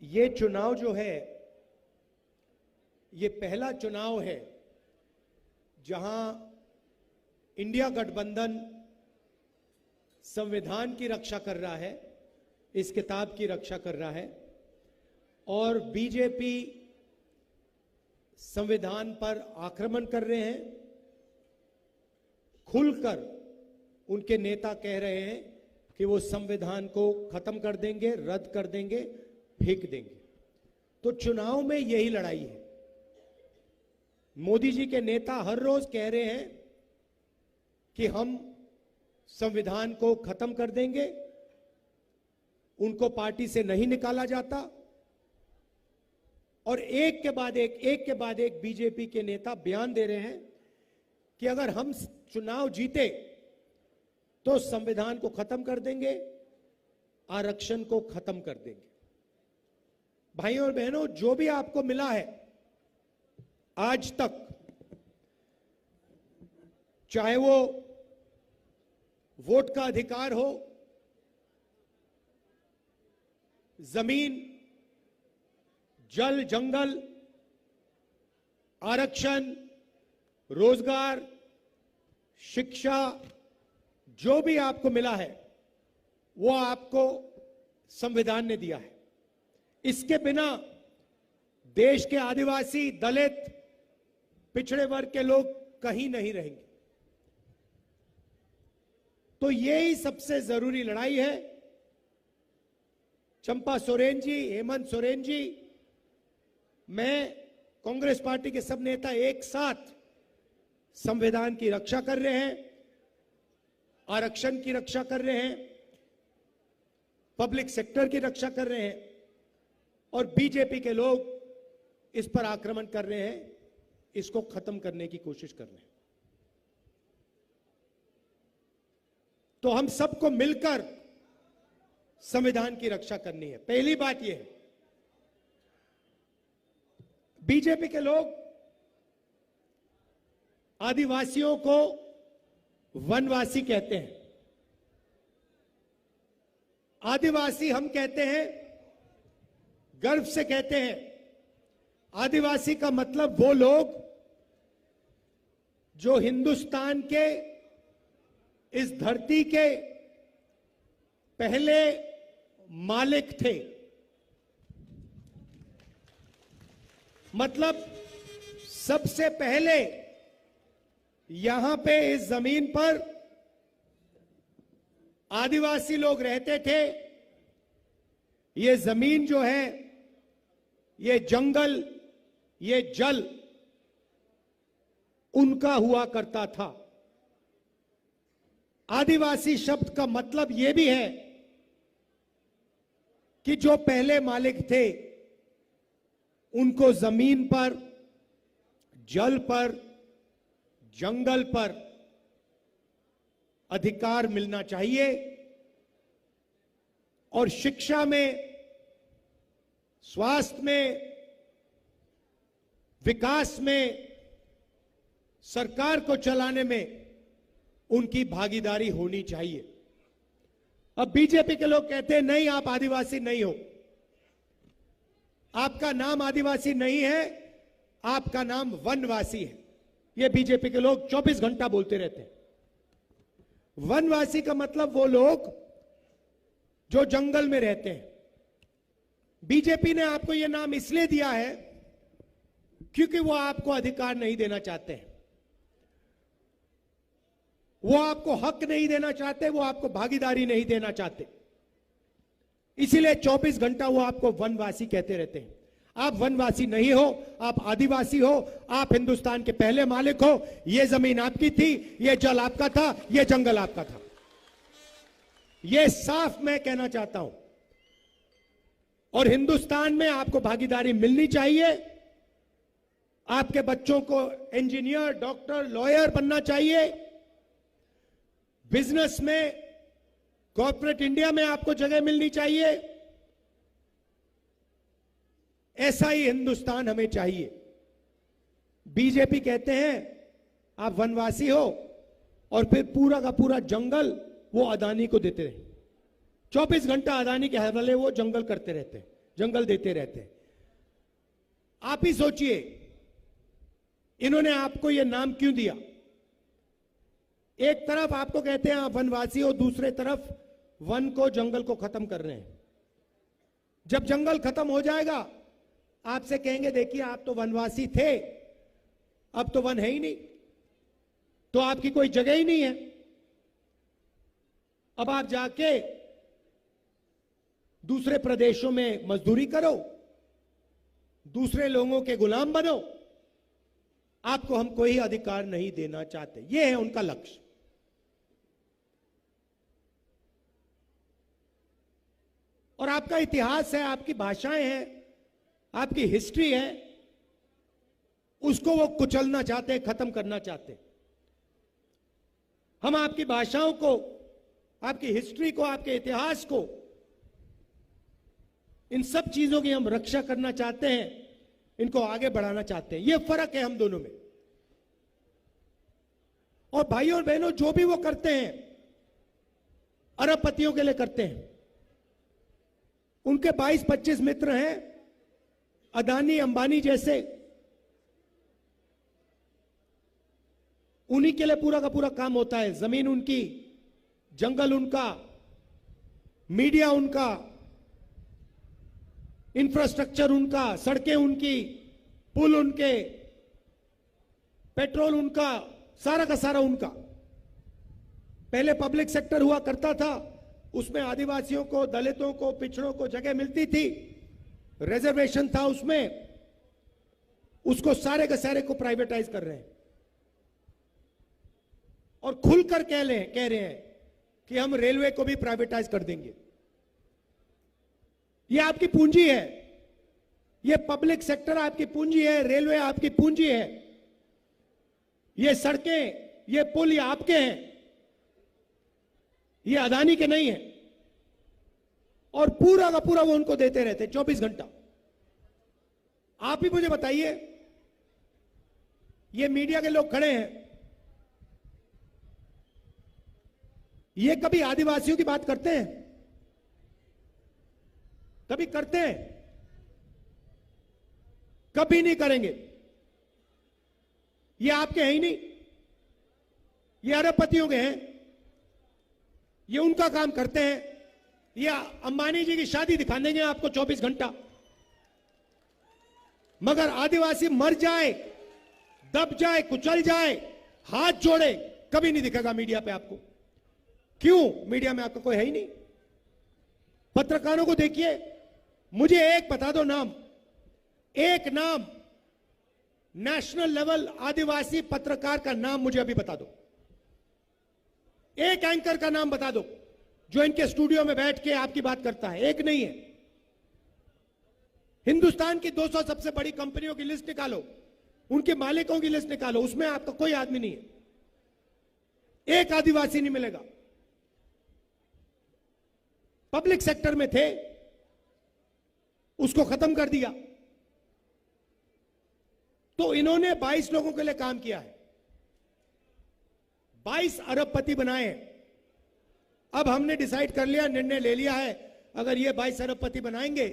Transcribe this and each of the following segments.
ये चुनाव जो है, ये पहला चुनाव है जहां इंडिया गठबंधन संविधान की रक्षा कर रहा है, इस किताब की रक्षा कर रहा है, और बीजेपी संविधान पर आक्रमण कर रहे हैं। खुलकर उनके नेता कह रहे हैं कि वो संविधान को खत्म कर देंगे, रद्द कर देंगे, फेंक देंगे। तो चुनाव में यही लड़ाई है। मोदी जी के नेता हर रोज कह रहे हैं कि हम संविधान को खत्म कर देंगे, उनको पार्टी से नहीं निकाला जाता, और एक के बाद एक बीजेपी के नेता बयान दे रहे हैं कि अगर हम चुनाव जीते तो संविधान को खत्म कर देंगे, आरक्षण को खत्म कर देंगे। भाइयों और बहनों, जो भी आपको मिला है आज तक, चाहे वो वोट का अधिकार हो, जमीन, जल जंगल, आरक्षण, रोजगार, शिक्षा, जो भी आपको मिला है वो आपको संविधान ने दिया है। इसके बिना देश के आदिवासी, दलित, पिछड़े वर्ग के लोग कहीं नहीं रहेंगे। तो यही सबसे जरूरी लड़ाई है। चंपा सोरेन जी, हेमंत सोरेन जी, मैं, कांग्रेस पार्टी के सब नेता एक साथ संविधान की रक्षा कर रहे हैं, आरक्षण की रक्षा कर रहे हैं, पब्लिक सेक्टर की रक्षा कर रहे हैं, और बीजेपी के लोग इस पर आक्रमण कर रहे हैं, इसको खत्म करने की कोशिश कर रहे हैं। तो हम सबको मिलकर संविधान की रक्षा करनी है। पहली बात यह है, बीजेपी के लोग आदिवासियों को वनवासी कहते हैं। आदिवासी हम कहते हैं, गर्व से कहते हैं, आदिवासी का मतलब वो लोग जो हिंदुस्तान के इस धरती के पहले मालिक थे। मतलब सबसे पहले यहां पे इस जमीन पर आदिवासी लोग रहते थे। ये जमीन जो है, ये जंगल, ये जल उनका हुआ करता था। आदिवासी शब्द का मतलब यह भी है कि जो पहले मालिक थे उनको जमीन पर, जल पर, जंगल पर अधिकार मिलना चाहिए, और शिक्षा में, स्वास्थ्य में, विकास में, सरकार को चलाने में उनकी भागीदारी होनी चाहिए। अब बीजेपी के लोग कहते हैं नहीं, आप आदिवासी नहीं हो, आपका नाम आदिवासी नहीं है, आपका नाम वनवासी है। ये बीजेपी के लोग 24 घंटा बोलते रहते हैं। वनवासी का मतलब वो लोग जो जंगल में रहते हैं। बीजेपी ने आपको यह नाम इसलिए दिया है क्योंकि वो आपको अधिकार नहीं देना चाहते हैं, वो आपको हक नहीं देना चाहते, वो आपको भागीदारी नहीं देना चाहते। इसीलिए 24 घंटा वो आपको वनवासी कहते रहते हैं। आप वनवासी नहीं हो, आप आदिवासी हो, आप हिंदुस्तान के पहले मालिक हो। ये जमीन आपकी थी, ये जल आपका था, ये जंगल आपका था। ये साफ मैं कहना चाहता हूं। और हिंदुस्तान में आपको भागीदारी मिलनी चाहिए। आपके बच्चों को इंजीनियर, डॉक्टर, लॉयर बनना चाहिए। बिजनेस में, कॉर्पोरेट इंडिया में आपको जगह मिलनी चाहिए। ऐसा ही हिंदुस्तान हमें चाहिए। बीजेपी कहते हैं आप वनवासी हो, और फिर पूरा का पूरा जंगल वो अदानी को देते रहे। 24 घंटा अदानी के हवाले वो जंगल करते रहते हैं। जंगल देते रहते हैं। आप ही सोचिए, इन्होंने आपको यह नाम क्यों दिया? एक तरफ आपको कहते हैं आप वनवासी हो, दूसरे तरफ वन को, जंगल को खत्म कर रहे हैं। जब जंगल खत्म हो जाएगा, आपसे कहेंगे देखिए आप तो वनवासी थे, अब तो वन है ही नहीं, तो आपकी कोई जगह ही नहीं है, अब आप जाके दूसरे प्रदेशों में मजदूरी करो, दूसरे लोगों के गुलाम बनो, आपको हम कोई अधिकार नहीं देना चाहते। यह है उनका लक्ष्य। और आपका इतिहास है, आपकी भाषाएं हैं, आपकी हिस्ट्री है, उसको वो कुचलना चाहते हैं, खत्म करना चाहते हैं। हम आपकी भाषाओं को, आपकी हिस्ट्री को, आपके इतिहास को, इन सब चीजों की हम रक्षा करना चाहते हैं, इनको आगे बढ़ाना चाहते हैं। यह फर्क है हम दोनों में। और भाइयों और बहनों, जो भी वो करते हैं अरबपतियों के लिए करते हैं। उनके 22-25 मित्र हैं, अदानी अंबानी जैसे, उन्हीं के लिए पूरा का पूरा काम होता है। जमीन उनकी, जंगल उनका, मीडिया उनका, इंफ्रास्ट्रक्चर उनका, सड़कें उनकी, पुल उनके, पेट्रोल उनका, सारा का सारा उनका। पहले पब्लिक सेक्टर हुआ करता था, उसमें आदिवासियों को, दलितों को, पिछड़ों को जगह मिलती थी, रिजर्वेशन था उसमें, उसको सारे के सारे को प्राइवेटाइज कर रहे हैं। और खुलकर कह रहे हैं कि हम रेलवे को भी प्राइवेटाइज कर देंगे। यह आपकी पूंजी है, यह पब्लिक सेक्टर आपकी पूंजी है, रेलवे आपकी पूंजी है, ये सड़कें, ये पुल ये आपके हैं, ये अदानी के नहीं है। और पूरा का पूरा वो उनको देते रहते 24 घंटा। आप ही मुझे बताइए, ये मीडिया के लोग खड़े हैं, ये कभी आदिवासियों की बात करते हैं? कभी करते हैं? कभी नहीं करेंगे। ये आपके हैं ही नहीं, ये अरबपतियों के हैं, ये उनका काम करते हैं। ये अंबानी जी की शादी दिखा देंगे आपको 24 घंटा, मगर आदिवासी मर जाए, दब जाए, कुचल जाए, हाथ जोड़े, कभी नहीं दिखेगा मीडिया पे आपको। क्यों? मीडिया में आपका कोई है ही नहीं। पत्रकारों को देखिए, मुझे एक बता दो नाम, एक नाम, नेशनल लेवल आदिवासी पत्रकार का नाम मुझे अभी बता दो। एक एंकर का नाम बता दो जो इनके स्टूडियो में बैठ के आपकी बात करता है। एक नहीं है। हिंदुस्तान की 200 सबसे बड़ी कंपनियों की लिस्ट निकालो, उनके मालिकों की लिस्ट निकालो, उसमें आपका कोई आदमी नहीं है, एक आदिवासी नहीं मिलेगा। पब्लिक सेक्टर में थे, उसको खत्म कर दिया। तो इन्होंने 22 लोगों के लिए काम किया है, 22 अरबपति बनाए। अब हमने डिसाइड कर लिया, निर्णय ले लिया है, अगर ये 22 अरबपति बनाएंगे,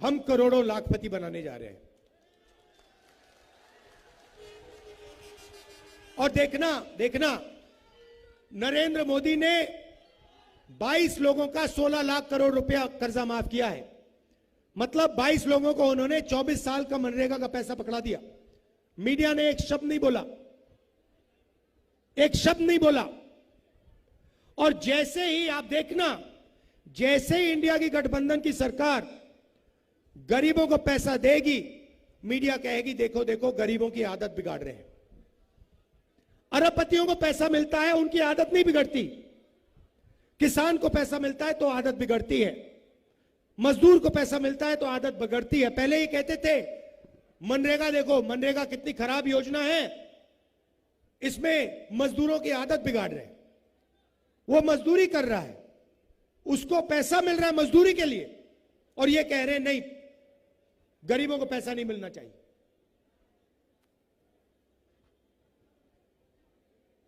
हम करोड़ों लाखपति बनाने जा रहे हैं। और देखना नरेंद्र मोदी ने 22 लोगों का 16 लाख करोड़ रुपया कर्जा माफ किया है। मतलब 22 लोगों को उन्होंने 24 साल का मनरेगा का पैसा पकड़ा दिया। मीडिया ने एक शब्द नहीं बोला, एक शब्द नहीं बोला। और जैसे ही आप देखना, जैसे ही इंडिया की गठबंधन की सरकार गरीबों को पैसा देगी, मीडिया कहेगी देखो देखो गरीबों की आदत बिगाड़ रहे हैं। अरबपतियों को पैसा मिलता है, उनकी आदत नहीं बिगड़ती। किसान को पैसा मिलता है तो आदत बिगड़ती है, मजदूर को पैसा मिलता है तो आदत बिगड़ती है। पहले ये कहते थे मनरेगा देखो, मनरेगा कितनी खराब योजना है, इसमें मजदूरों की आदत बिगाड़ रहे हैं। वो मजदूरी कर रहा है, उसको पैसा मिल रहा है मजदूरी के लिए, और ये कह रहे हैं नहीं, गरीबों को पैसा नहीं मिलना चाहिए।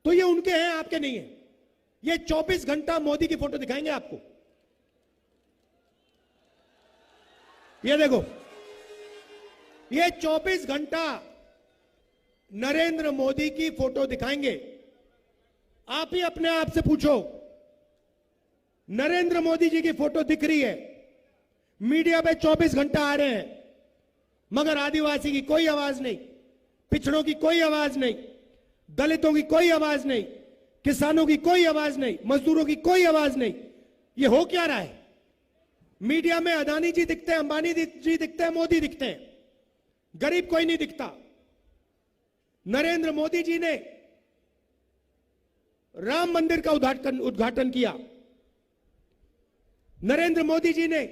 तो ये उनके हैं, आपके नहीं है। ये 24 घंटा मोदी की फोटो दिखाएंगे आपको। ये देखो, ये 24 घंटा नरेंद्र मोदी की फोटो दिखाएंगे। आप ही अपने आप से पूछो, नरेंद्र मोदी जी की फोटो दिख रही है, मीडिया पे 24 घंटा आ रहे हैं, मगर आदिवासी की कोई आवाज नहीं, पिछड़ों की कोई आवाज नहीं, दलितों की कोई आवाज नहीं, किसानों की कोई आवाज नहीं, मजदूरों की कोई आवाज नहीं। ये हो क्या रहा है? मीडिया में अदानी जी दिखते हैं, अंबानी जी दिखते हैं, मोदी दिखते हैं, गरीब कोई नहीं दिखता। नरेंद्र मोदी जी ने राम मंदिर का उद्घाटन किया, नरेंद्र मोदी जी ने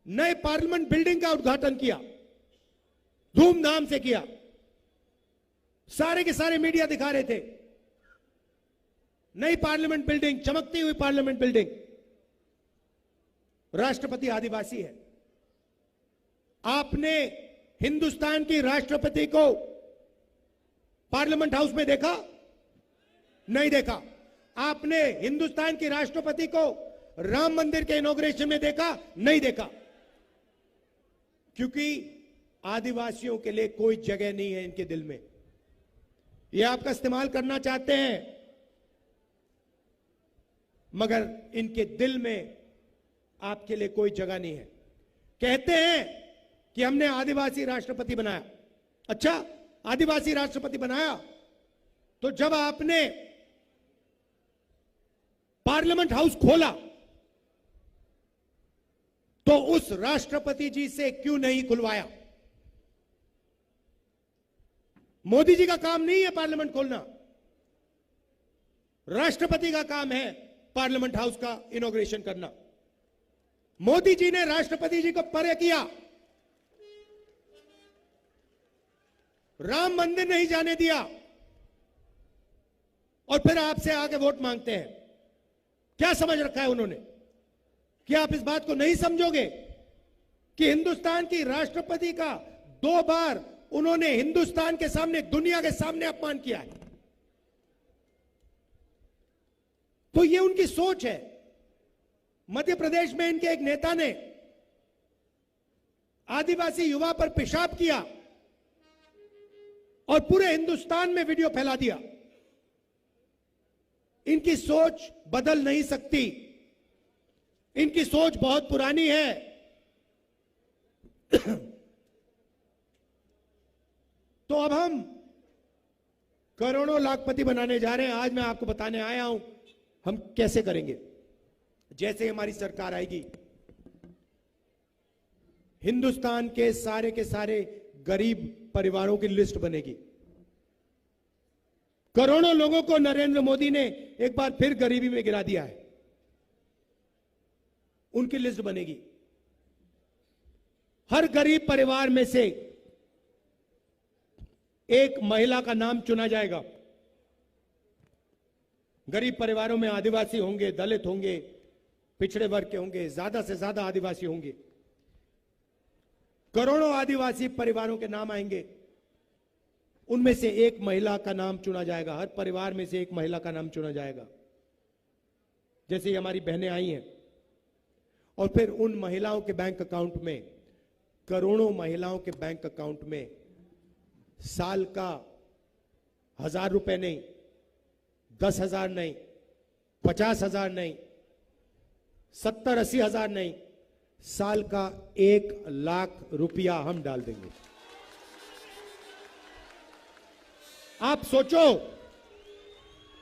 नए पार्लियामेंट बिल्डिंग का उद्घाटन किया, धूमधाम से किया, सारे के सारे मीडिया दिखा रहे थे नई पार्लियामेंट बिल्डिंग, चमकती हुई पार्लियामेंट बिल्डिंग। राष्ट्रपति आदिवासी है। आपने हिंदुस्तान की राष्ट्रपति को पार्लियामेंट हाउस में देखा? नहीं देखा। आपने हिंदुस्तान की राष्ट्रपति को राम मंदिर के इनॉग्रेशन में देखा? नहीं देखा। क्योंकि आदिवासियों के लिए कोई जगह नहीं है इनके दिल में। ये आपका इस्तेमाल करना चाहते हैं, मगर इनके दिल में आपके लिए कोई जगह नहीं है। कहते हैं कि हमने आदिवासी राष्ट्रपति बनाया। अच्छा, आदिवासी राष्ट्रपति बनाया तो जब आपने पार्लियामेंट हाउस खोला तो उस राष्ट्रपति जी से क्यों नहीं खुलवाया? मोदी जी का काम नहीं है पार्लियामेंट खोलना, राष्ट्रपति का काम है पार्लियामेंट हाउस का इनॉग्रेशन करना। मोदी जी ने राष्ट्रपति जी को परे किया, राम मंदिर नहीं जाने दिया, और फिर आपसे आके वोट मांगते हैं। क्या समझ रखा है उन्होंने? क्या आप इस बात को नहीं समझोगे कि हिंदुस्तान की राष्ट्रपति का 2 बार उन्होंने हिंदुस्तान के सामने, दुनिया के सामने अपमान किया है? तो ये उनकी सोच है। मध्य प्रदेश में इनके एक नेता ने आदिवासी युवा पर पेशाब किया और पूरे हिंदुस्तान में वीडियो फैला दिया। इनकी सोच बदल नहीं सकती, इनकी सोच बहुत पुरानी है। तो अब हम करोड़ों लाखपति बनाने जा रहे हैं। आज मैं आपको बताने आया हूं हम कैसे करेंगे। जैसे हमारी सरकार आएगी, हिंदुस्तान के सारे गरीब परिवारों की लिस्ट बनेगी। करोड़ों लोगों को नरेंद्र मोदी ने एक बार फिर गरीबी में गिरा दिया है, उनकी लिस्ट बनेगी। हर गरीब परिवार में से एक महिला का नाम चुना जाएगा। गरीब परिवारों में आदिवासी होंगे, दलित होंगे, पिछड़े वर्ग के होंगे, ज्यादा से ज्यादा आदिवासी होंगे। करोड़ों आदिवासी परिवारों के नाम आएंगे, उनमें से एक महिला का नाम चुना जाएगा। हर परिवार में से एक महिला का नाम चुना जाएगा। जैसे ही हमारी बहनें आई हैं, और फिर उन महिलाओं के बैंक अकाउंट में, करोड़ों महिलाओं के बैंक अकाउंट में साल का 1000 रुपए नहीं, 10,000 नहीं, 50,000 नहीं, 70-80 हजार नहीं, साल का 1 लाख रुपया हम डाल देंगे। आप सोचो,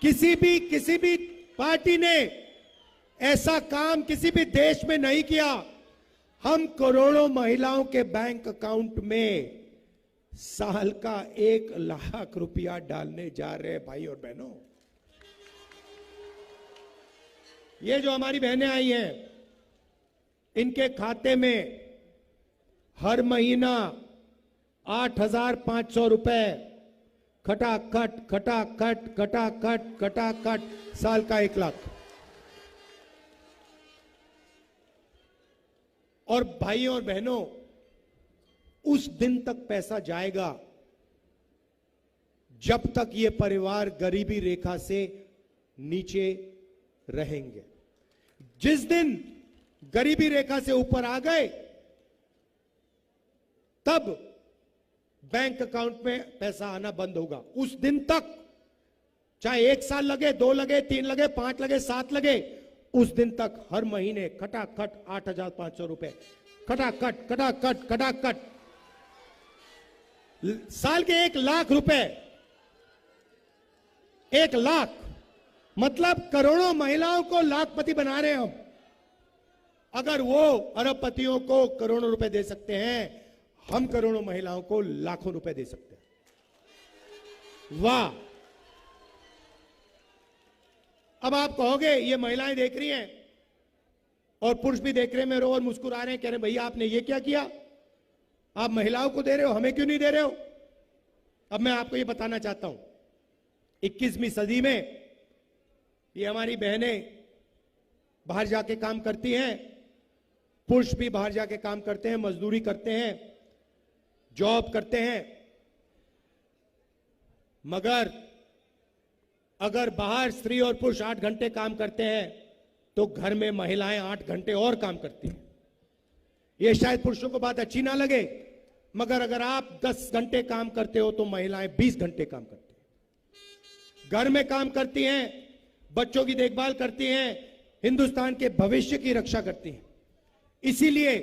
किसी भी पार्टी ने ऐसा काम किसी भी देश में नहीं किया। हम करोड़ों महिलाओं के बैंक अकाउंट में साल का 1 लाख रुपया डालने जा रहे हैं। भाई और बहनों, ये जो हमारी बहनें आई हैं, इनके खाते में हर महीना 8,500 रुपए खटाखट, साल का 1 लाख। और भाइयों और बहनों, उस दिन तक पैसा जाएगा जब तक ये परिवार गरीबी रेखा से नीचे रहेंगे। जिस दिन गरीबी रेखा से ऊपर आ गए, तब बैंक अकाउंट में पैसा आना बंद होगा। उस दिन तक चाहे 1 साल लगे, 2 लगे, 3 लगे, 5 लगे, 7 लगे, उस दिन तक हर महीने खटाखट 8,500 रुपए, खटाखट खटाखट खटाखट, साल के 1 लाख रुपए, 1 लाख, मतलब करोड़ों महिलाओं को लाखपति बना रहे हैं हम। अगर वो अरबपतियों को करोड़ों रुपए दे सकते हैं, हम करोड़ों महिलाओं को लाखों रुपए दे सकते हैं। वाह! अब आप कहोगे ये महिलाएं देख रही हैं और पुरुष भी देख रहे हैं मेरे और मुस्कुरा रहे हैं, कह रहे हैं भैया आपने ये क्या किया, आप महिलाओं को दे रहे हो, हमें क्यों नहीं दे रहे हो। अब मैं आपको ये बताना चाहता हूं, 21वीं सदी में ये हमारी बहनें बाहर जाके काम करती हैं, पुरुष भी बाहर जाके काम करते हैं, मजदूरी करते हैं, जॉब करते हैं, मगर अगर बाहर स्त्री और पुरुष 8 घंटे काम करते हैं तो घर में महिलाएं 8 घंटे और काम करती हैं। ये शायद पुरुषों को बात अच्छी ना लगे, मगर अगर आप 10 घंटे काम करते हो तो महिलाएं 20 घंटे काम करती हैं, घर में काम करती हैं, बच्चों की देखभाल करती हैं, हिंदुस्तान के भविष्य की रक्षा करती हैं। इसीलिए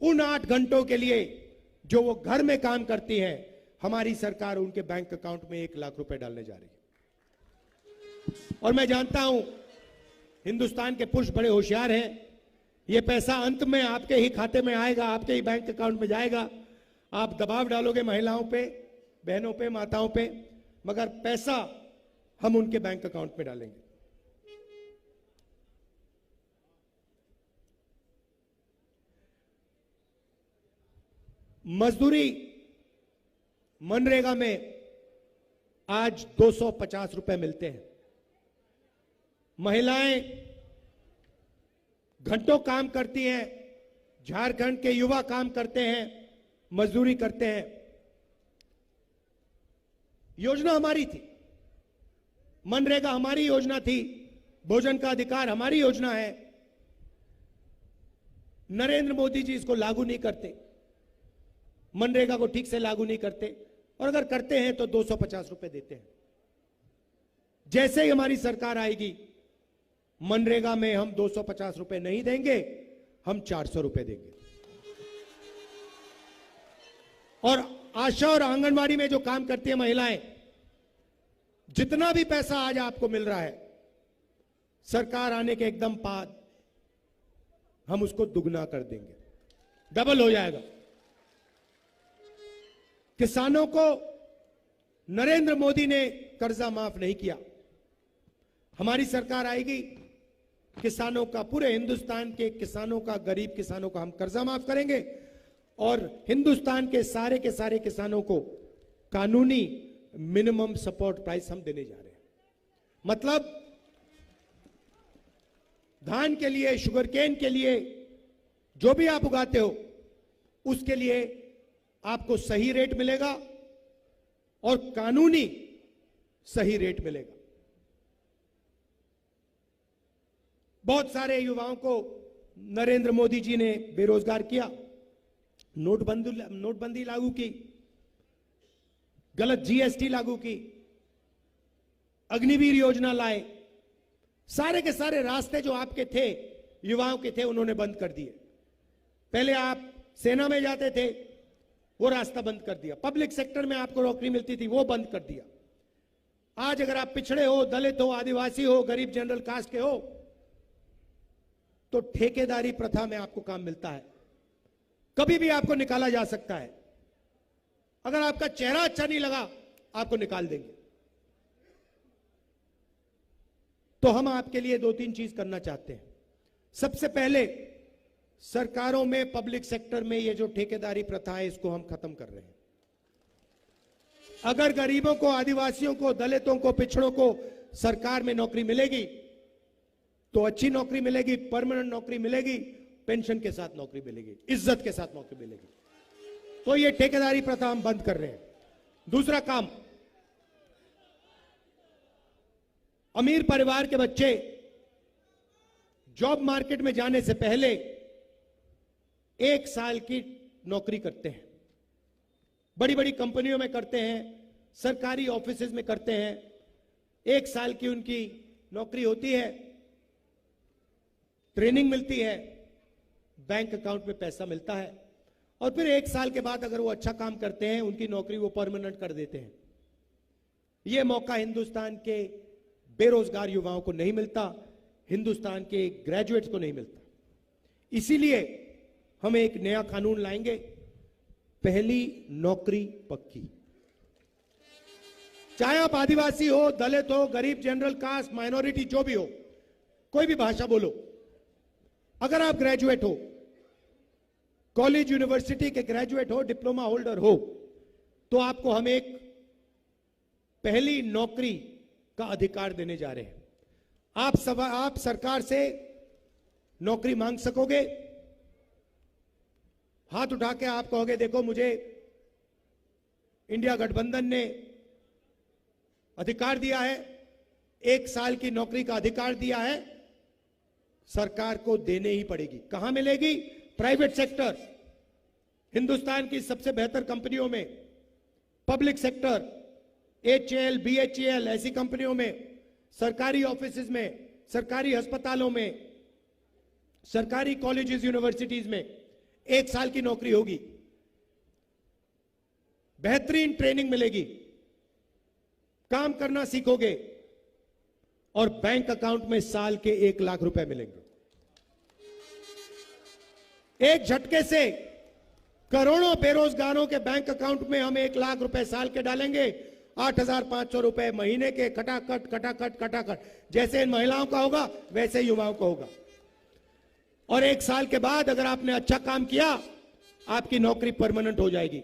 उन 8 घंटों के लिए जो वो घर में काम करती हैं, हमारी सरकार उनके बैंक अकाउंट में 1 लाख रुपए डालने जा रही है। और मैं जानता हूं हिंदुस्तान के पुरुष बड़े होशियार हैं, ये पैसा अंत में आपके ही खाते में आएगा, आपके ही बैंक अकाउंट में जाएगा। आप दबाव डालोगे महिलाओं पे, बहनों पे, माताओं पे, मगर पैसा हम उनके बैंक अकाउंट में डालेंगे। मजदूरी मनरेगा में आज 250 रुपए मिलते हैं। महिलाएं घंटों काम करती हैं, झारखंड के युवा काम करते हैं, मजदूरी करते हैं। योजना हमारी थी, मनरेगा हमारी योजना थी, भोजन का अधिकार हमारी योजना है। नरेंद्र मोदी जी इसको लागू नहीं करते, मनरेगा को ठीक से लागू नहीं करते, और अगर करते हैं तो 250 रुपए देते हैं। जैसे ही हमारी सरकार आएगी, मनरेगा में हम 250 रुपए नहीं देंगे, हम 400 रुपए देंगे। और आशा और आंगनवाड़ी में जो काम करती है महिलाएं, जितना भी पैसा आज आपको मिल रहा है, सरकार आने के एकदम बाद हम उसको दुगना कर देंगे, डबल हो जाएगा। किसानों को नरेंद्र मोदी ने कर्जा माफ नहीं किया, हमारी सरकार आएगी, किसानों का, पूरे हिंदुस्तान के किसानों का, गरीब किसानों का हम कर्जा माफ करेंगे और हिंदुस्तान के सारे किसानों को कानूनी मिनिमम सपोर्ट प्राइस हम देने जा रहे हैं। मतलब धान के लिए, शुगर केन के लिए, जो भी आप उगाते हो उसके लिए आपको सही रेट मिलेगा और कानूनी सही रेट मिलेगा। बहुत सारे युवाओं को नरेंद्र मोदी जी ने बेरोजगार किया, नोटबंदी लागू की, गलत जीएसटी लागू की, अग्निवीर योजना लाए, सारे के सारे रास्ते जो आपके थे, युवाओं के थे, उन्होंने बंद कर दिए। पहले आप सेना में जाते थे, वो रास्ता बंद कर दिया। पब्लिक सेक्टर में आपको नौकरी मिलती थी, वो बंद कर दिया। आज अगर आप पिछड़े हो, दलित हो, आदिवासी हो, गरीब जनरल कास्ट के हो, तो ठेकेदारी प्रथा में आपको काम मिलता है, कभी भी आपको निकाला जा सकता है। अगर आपका चेहरा अच्छा नहीं लगा, आपको निकाल देंगे। तो हम आपके लिए 2-3 चीज करना चाहते हैं। सबसे पहले, सरकारों में, पब्लिक सेक्टर में ये जो ठेकेदारी प्रथा है, इसको हम खत्म कर रहे हैं। अगर गरीबों को, आदिवासियों को, दलितों को, पिछड़ों को सरकार में नौकरी मिलेगी तो अच्छी नौकरी मिलेगी, परमानेंट नौकरी मिलेगी, पेंशन के साथ नौकरी मिलेगी, इज्जत के साथ नौकरी मिलेगी। तो ये ठेकेदारी प्रथा हम बंद कर रहे हैं। दूसरा काम, अमीर परिवार के बच्चे जॉब मार्केट में जाने से पहले 1 साल की नौकरी करते हैं, बड़ी बड़ी कंपनियों में करते हैं, सरकारी ऑफिसेज में करते हैं। 1 साल की उनकी नौकरी होती है, ट्रेनिंग मिलती है, बैंक अकाउंट में पैसा मिलता है, और फिर 1 साल के बाद अगर वो अच्छा काम करते हैं, उनकी नौकरी वो परमानेंट कर देते हैं। ये मौका हिंदुस्तान के बेरोजगार युवाओं को नहीं मिलता, हिंदुस्तान के ग्रेजुएट्स को नहीं मिलता। इसीलिए हम एक नया कानून लाएंगे, पहली नौकरी पक्की। चाहे आप आदिवासी हो, दलित हो, गरीब, जनरल कास्ट, माइनॉरिटी, जो भी हो, कोई भी भाषा बोलो, अगर आप ग्रेजुएट हो, कॉलेज यूनिवर्सिटी के ग्रेजुएट हो, डिप्लोमा होल्डर हो, तो आपको हम एक पहली नौकरी का अधिकार देने जा रहे हैं। आप सरकार से नौकरी मांग सकोगे। हाथ उठा के आप कहोगे, देखो मुझे इंडिया गठबंधन ने अधिकार दिया है, 1 साल की नौकरी का अधिकार दिया है, सरकार को देने ही पड़ेगी। कहां मिलेगी? प्राइवेट सेक्टर, हिंदुस्तान की सबसे बेहतर कंपनियों में, पब्लिक सेक्टर, HAL, BHEL ऐसी कंपनियों में, सरकारी ऑफिसेज में, सरकारी अस्पतालों में, सरकारी कॉलेजेस, यूनिवर्सिटीज में 1 साल की नौकरी होगी, बेहतरीन ट्रेनिंग मिलेगी, काम करना सीखोगे, और बैंक अकाउंट में साल के 1 लाख रुपए मिलेंगे। एक झटके से करोड़ों बेरोजगारों के बैंक अकाउंट में हम 1 लाख रुपए साल के डालेंगे। 8,500 रुपए महीने के, खटाखट खटाखट खटाखट। जैसे इन महिलाओं का होगा, वैसे युवाओं का होगा। और 1 साल के बाद अगर आपने अच्छा काम किया, आपकी नौकरी परमानेंट हो जाएगी।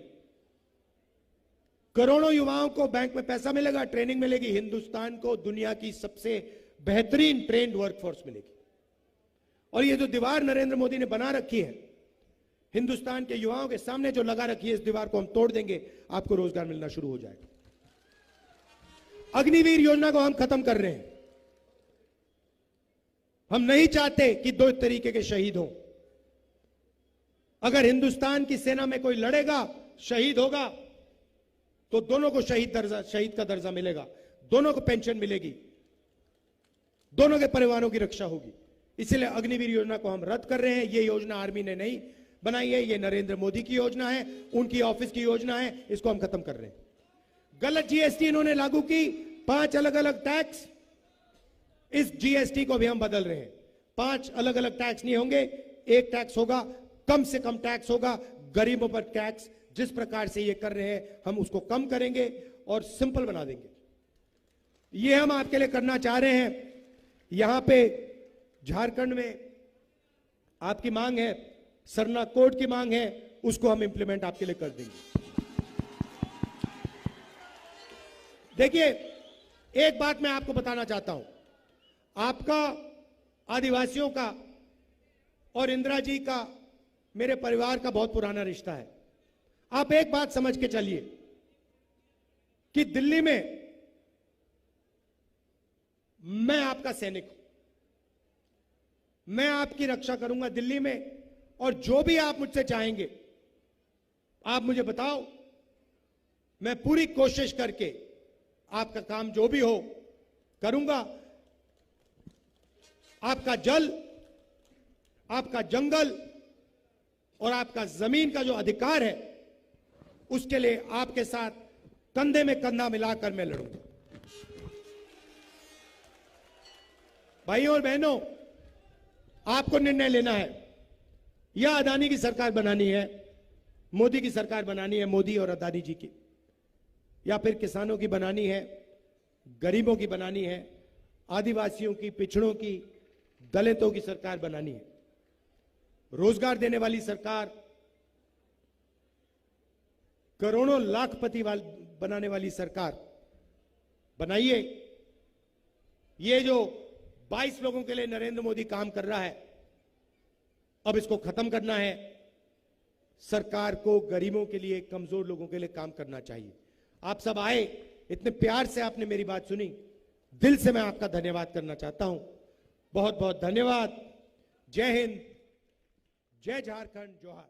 करोड़ों युवाओं को बैंक में पैसा मिलेगा, ट्रेनिंग मिलेगी, हिंदुस्तान को दुनिया की सबसे बेहतरीन ट्रेंड वर्कफोर्स मिलेगी। और ये जो दीवार नरेंद्र मोदी ने बना रखी है हिंदुस्तान के युवाओं के सामने, जो लगा रखी है, इस दीवार को हम तोड़ देंगे, आपको रोजगार मिलना शुरू हो जाएगा। अग्निवीर योजना को हम खत्म कर रहे हैं। हम नहीं चाहते कि 2 तरीके के शहीद हों। अगर हिंदुस्तान की सेना में कोई लड़ेगा, शहीद होगा, तो दोनों को शहीद का दर्जा मिलेगा, दोनों को पेंशन मिलेगी, दोनों के परिवारों की रक्षा होगी। इसलिए अग्निवीर योजना को हम रद्द कर रहे हैं। ये योजना आर्मी ने नहीं बनाई है, ये नरेंद्र मोदी की योजना है, उनकी ऑफिस की योजना है, इसको हम खत्म कर रहे हैं। गलत GST इन्होंने लागू की, 5 अलग अलग टैक्स, इस GST को भी हम बदल रहे हैं। 5 अलग अलग टैक्स नहीं होंगे, एक टैक्स होगा, कम से कम टैक्स होगा, गरीबों पर टैक्स। जिस प्रकार से ये कर रहे हैं, हम उसको कम करेंगे और सिंपल बना देंगे। ये हम आपके लिए करना चाह रहे हैं। यहां पे झारखंड में आपकी मांग है, सरना कोड की मांग है, उसको हम इंप्लीमेंट आपके लिए कर देंगे। देखिए, एक बात मैं आपको बताना चाहता हूं, आपका, आदिवासियों का और इंदिरा जी का, मेरे परिवार का बहुत पुराना रिश्ता है। आप एक बात समझ के चलिए कि दिल्ली में मैं आपका सैनिक हूं, मैं आपकी रक्षा करूंगा दिल्ली में, और जो भी आप मुझसे चाहेंगे आप मुझे बताओ, मैं पूरी कोशिश करके आपका काम जो भी हो करूंगा। आपका जल, आपका जंगल और आपका जमीन का जो अधिकार है, उसके लिए आपके साथ कंधे में कंधा मिलाकर मैं लड़ूंगा। भाइयों और बहनों, आपको निर्णय लेना है, या अदानी की सरकार बनानी है, मोदी की सरकार बनानी है, मोदी और अदानी जी की, या फिर किसानों की बनानी है, गरीबों की बनानी है, आदिवासियों की, पिछड़ों की, दलितों की सरकार बनानी है, रोजगार देने वाली सरकार, करोड़ों लाखपति बनाने वाली सरकार बनाइए। ये जो 22 लोगों के लिए नरेंद्र मोदी काम कर रहा है, अब इसको खत्म करना है। सरकार को गरीबों के लिए, कमजोर लोगों के लिए काम करना चाहिए। आप सब आए, इतने प्यार से आपने मेरी बात सुनी, दिल से मैं आपका धन्यवाद करना चाहता हूं। बहुत बहुत धन्यवाद। जय हिंद, जय झारखंड, जोहार।